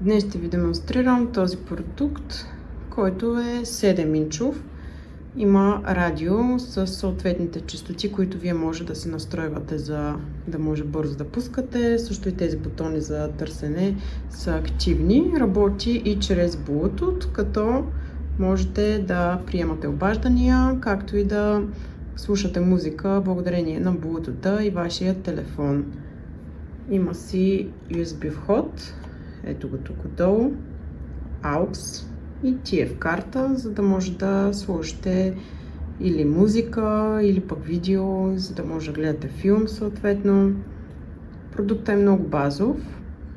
Днес ще ви демонстрирам този продукт, който е 7-инчов. Има радио с съответните честоти, които вие може да си настройвате, за да може бързо да пускате. Също и тези бутони за търсене са активни. Работи и чрез Bluetooth, като можете да приемате обаждания, както и да слушате музика благодарение на Bluetooth и вашия телефон. Има си USB вход. Ето го тук отдолу, AUX и TF карта, за да може да сложите или музика, или пък видео, за да може да гледате филм съответно. Продуктът е много базов.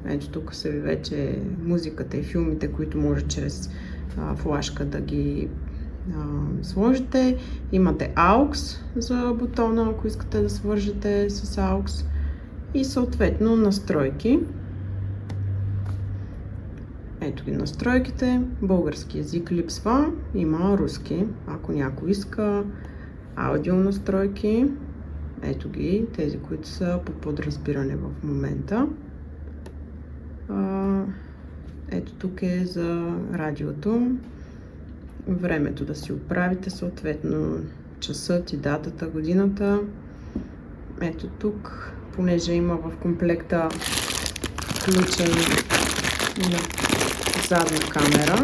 Ето тук са ви вече музиката и филмите, които може чрез флашка да ги сложите. Имате AUX за бутона, ако искате да свържете с AUX, и съответно настройки. Ето ги настройките. Български език липсва, има руски. Ако някой иска аудио настройки, ето ги, тези, които са по подразбиране в момента. Ето тук е за радиото. Времето да си оправите, съответно часът и датата, годината. Ето тук, понеже има в комплекта включен задна камера,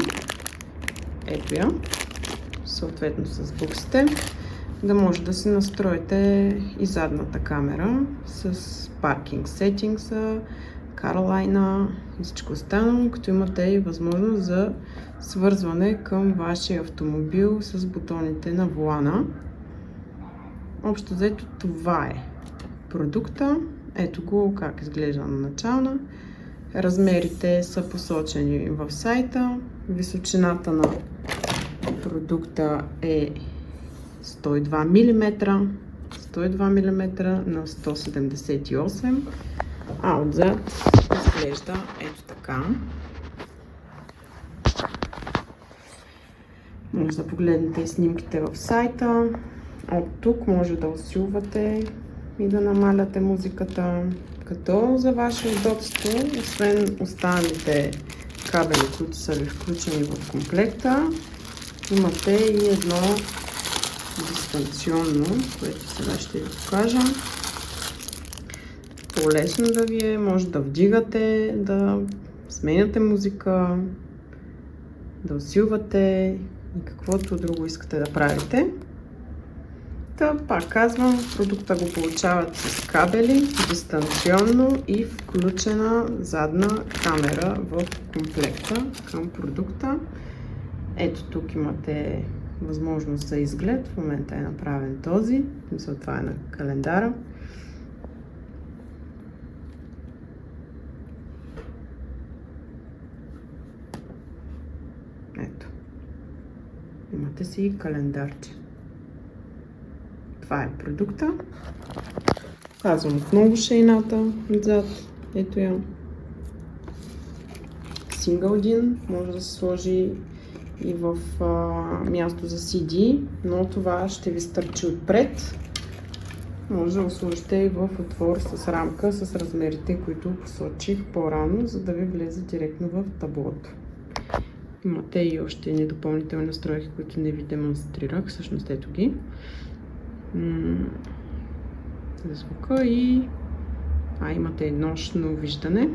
ето я, съответно с буксите, да може да си настроите и задната камера с паркинг сетингса, Каролайна и всичко останало, като имате и възможност за свързване към вашия автомобил с бутоните на волана. Общо взето това е продукта. Ето го как изглежда на начална. Размерите са посочени в сайта. Височината на продукта е 102 мм, 102 мм на 178, а отзад изглежда ето така. Може да погледнете и снимките в сайта. От тук може да усилвате и да намаляте музиката, като за ваше удобство, освен останалите кабели, които са ви включени в комплекта, имате и едно дистанционно, което сега ще ви покажа. По-лесно да ви е, може да вдигате, да сменяте музика, да усилвате и каквото друго искате да правите. Пак казвам, продукта го получават с кабели, дистанционно и включена задна камера в комплекта към продукта. Ето тук имате възможност за изглед. В момента е направен този. Това е на календара. Ето. Имате си календарче. Това е продукта. Казвам отново шейната отзад. Ето я. Сингъл един. Може да се сложи и в място за CD, но това ще ви стърчи отпред. Може да го сложите и в отвор с рамка с размерите, които посочих по-рано, за да ви влезе директно в таблото. Имате и още едни допълнителни настройки, които не ви демонстрирах. Всъщност ето ги. За звука и имате и нощно виждане.